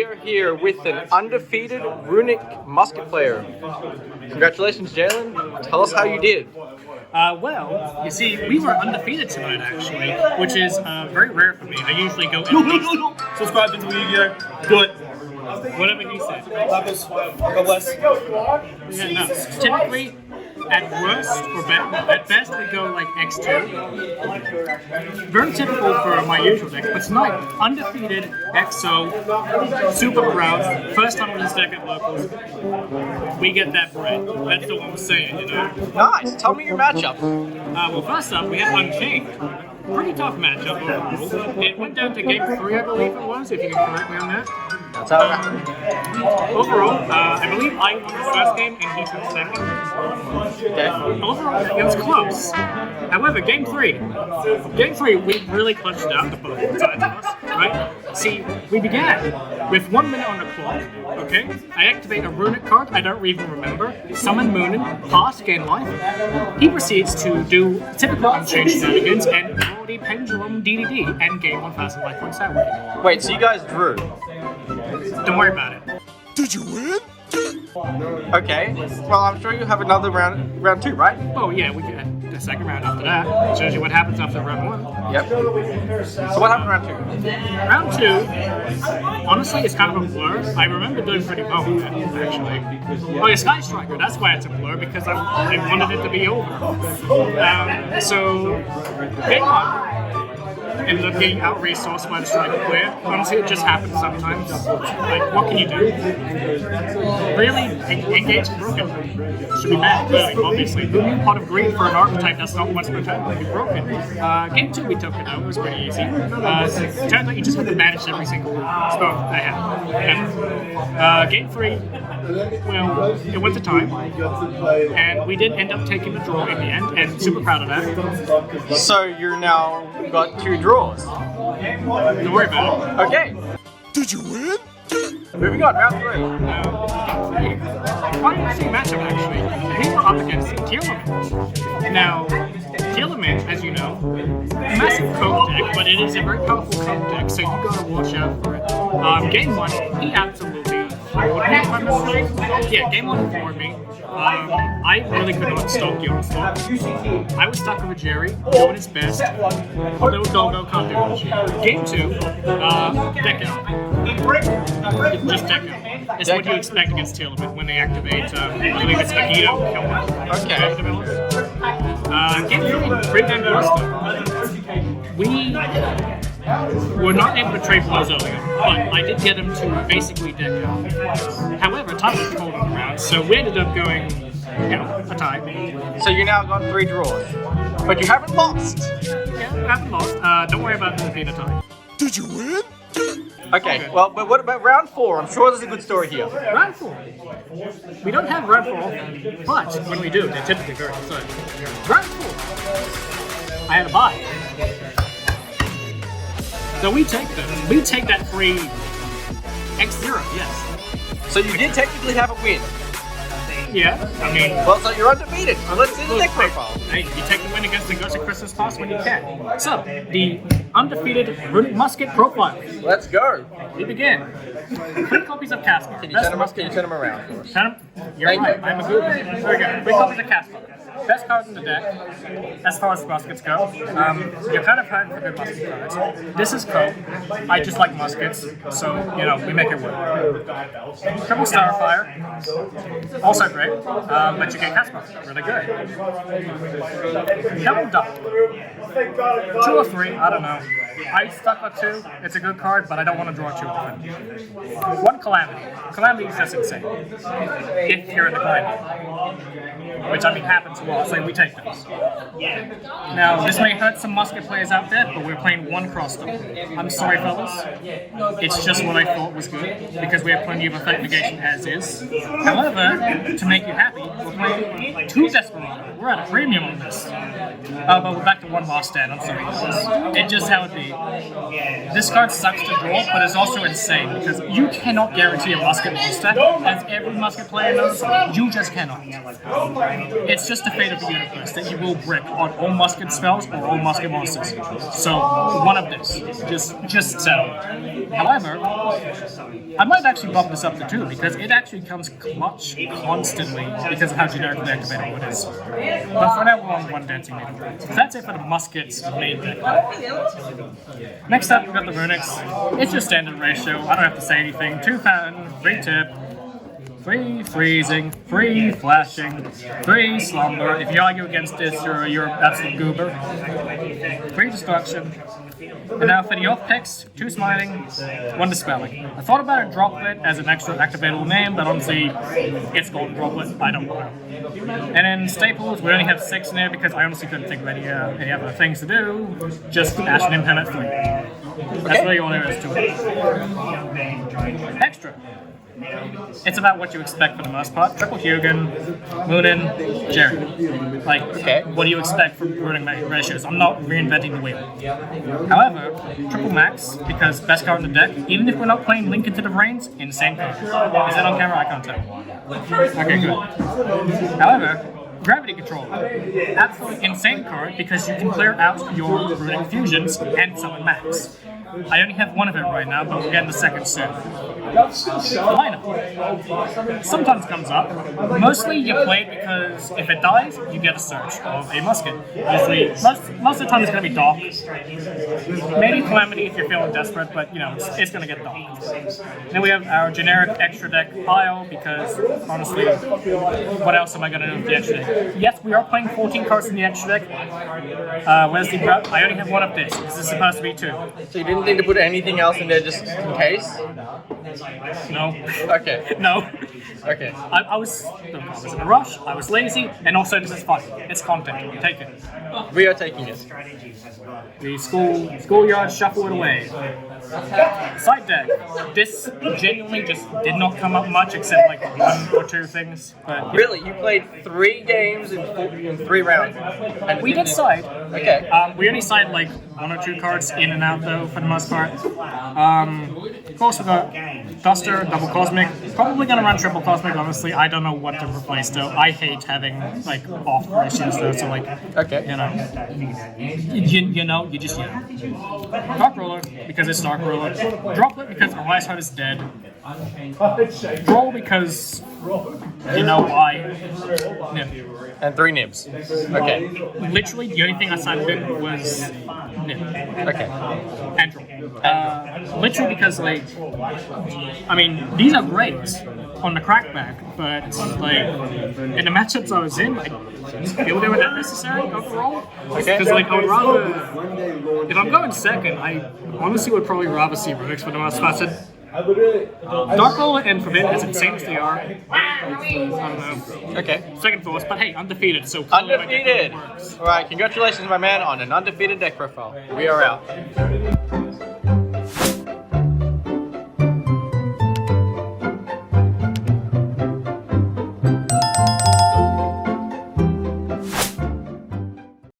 we are here with an undefeated Runick musket player. Congratulations, Jalen. Tell us how you did. Well, you see, we were undefeated tonight, actually, which is very rare for me. I usually go at least... Subscribe to Yugioh. Do it. Whatever he said. God bless. Yeah, no. Typically, at worst, or at best, we go like X2. Very typical for my usual deck, but tonight, undefeated, XO, super proud, first time with this deck at locals. We get that bread. That's the one we're saying, you know. Nice. Tell me your matchup. Well, first up, we have Unchained. Pretty tough matchup overall. It went down to game 3, I believe it was, if you can correct me on that. That's how it happened. Overall, I believe I won the first game and he took second. Okay. Overall, it was close. However, game 3, we really clutched out the both sides of us, right? See, we began with 1 minute on the clock, okay? I activate a Runick card I don't even remember, summon Moonin, pass, gain life. He proceeds to do typical Unchained shenanigans and draw the Pendulum DDD and gain 1 faster life points that way. Wait, so you guys drew? Don't worry about it. Did you win? Okay. Well, I'm sure you have another round 2, right? Oh yeah, we get the second round after that. Shows you what happens after round 1. Yep. So what happened round 2? Round 2, honestly, it's kind of a blur. I remember doing pretty well with it, actually. Oh yeah, Sky Striker, that's why it's a blur, because I wanted it to be over. So, game 1, ended up getting out-resourced by the striker player. Honestly, it just happens sometimes. Like, what can you do? Really, engage broken. Should be mad, clearly, obviously. The new pot of greed for an archetype that's not once per turn would be broken. Game 2, we took it out. It was pretty easy. Turns out you just have to manage every single spell I have. And, game 3, well, it went to time. And we did end up taking the draw in the end, and super proud of that. So you're now got 2 draws. Don't worry about it. Okay. Did you win? Moving on, round 3. Quite an interesting matchup, actually. We were up against Tearlament. Now, Tearlament, as you know, a massive coke deck, but it is a very powerful coke deck, so you gotta watch out for it. Game 1, he absolutely floored me, if I'm not mistaken. Yeah, game 1 floored me. I really could not stop the onslaught. I was stuck with a Jerry, doing his best. Little Dogo can't do much. Game 2, deck out. Just deck out. It's what you expect against Tearlament when they activate, I believe it's Yugioh. Okay. Game 3, pretty damn good stuff. We were not able to trade blows earlier, but I did get him to basically deck out. However, time was cold on the round, so we ended up going, a tie. So you now got 3 draws. But you haven't lost. Yeah, we haven't lost. Don't worry about it being a tie. Did you win? Okay, well, but what about round 4? I'm sure there's a good story here. Round 4. We don't have round 4, but when we do, they're typically very exciting. Round 4. I had a bye. So we take them. We take that free X0, yes. So you did technically have a win. Yeah, I mean... Well, so you're undefeated. So let's see the deck profile. Hey, you take the win against the Ghost of Christmas Past when you can. So, the undefeated Runick Musket profile. Let's go. We begin. 3 copies of Casper. Can you turn them around for us? You're right, I'm a good one. Very good. 3 copies of Casper. Best cards in the deck, as far as muskets go. You're kind of hurting for good musket cards. This is Coke. I just like muskets, so, we make it work. Triple Starfire, also great, but you get Casper, really good. Double Duck, 2 or 3, I don't know. I stuck with 2, it's a good card, but I don't want to draw 2 of them. 1 Calamity. Calamity is just insane. If you're in the Calamity. Which, happens a lot, so we take those. Now, this may hurt some musket players out there, but we're playing 1 crossbow. I'm sorry, fellas. It's just what I thought was good, because we have plenty of effect negation as is. However, to make you happy, we're playing 2 Desperado. We're at a premium on this. But we're back to 1 boss stand, I'm sorry. It's just how it be. this card sucks to draw, but it's also insane because you cannot guarantee a musket monster. As every musket player knows, you just cannot. It's just the fate of the universe that you will brick on all musket spells or all musket monsters. So one of this, just settle. However, I might actually bump this up to 2 because it actually comes clutch constantly because of how generically activated it is. But for now, we're on 1 dancing needle. So that's it for the muskets main deck. Next up, we've got the Runicks. It's just standard ratio. I don't have to say anything. 2 fountain, 3 tip, 3 freezing, 3 flashing, 3 slumber. If you argue against this, you're an absolute goober. 3 destruction. And now for the off picks, 2 smiting, 1 dispelling. I thought about a droplet as an extra activatable name, but honestly, it's called droplet. I don't know. And then staples, we only have 6 in there because I honestly couldn't think of any other things to do. Just Ashen Imp at 3. That's really all there is to it. Extra. It's about what you expect for the most part. Triple Hugin, Moonin, Jerry. Like, what do you expect from ruining ratios? I'm not reinventing the wheel. However, triple max, because best card in the deck, even if we're not playing Link into the Brains, insane card. Is that on camera? I can't tell. Okay, good. However, Gravity Control. Absolutely insane card because you can clear out your Runick fusions and summon max. I only have 1 of it right now, but we'll get the second soon. Lineup. Sometimes comes up. Mostly you play it because if it dies, you get a search of a musket. Usually, most of the time it's going to be Dark. Maybe Calamity if you're feeling desperate, but you know, it's going to get Dark. Then we have our generic extra deck pile because, honestly, what else am I going to do with the extra deck? Yes, we are playing 14 cards in the extra deck. Where's the prep? I only have 1 of this. This is supposed to be 2. So you didn't think to put anything else in there just in case? No. Okay. No. Okay. I was in a rush, I was lazy, and also this is fun. It's content. Take it. We are taking it. The schoolyard shuffle it away. Side deck. This genuinely just did not come up much except like 1 or 2 things. But Really? You played 3 games in 3 rounds? And we did side. Okay. We only side like 1 or 2 cards in and out though for the most part. Of course we got Duster, Double Cosmic. Probably gonna run Triple Cosmic, honestly. I don't know what to replace though. I hate having like off ratios though, so like you know. Dark Roller because it's Dark Roller. Droplet because our last heart is dead. Roll because you know why. Nib. And 3 nibs. Okay. Literally the only thing I signed in was Nib. Okay. And Roll. Literally because like, I mean, these are great on the crackback, but like in the matchups I was in, I didn't feel they were that necessary overall. Because like I would rather, if I'm going second, I honestly would probably rather see Runicks for the most part. Dark Roller and Forbidden, as insane as they are, I don't know. Okay. Second force, but hey, undefeated, so Undefeated! Alright, congratulations my man on an undefeated deck profile. We are out.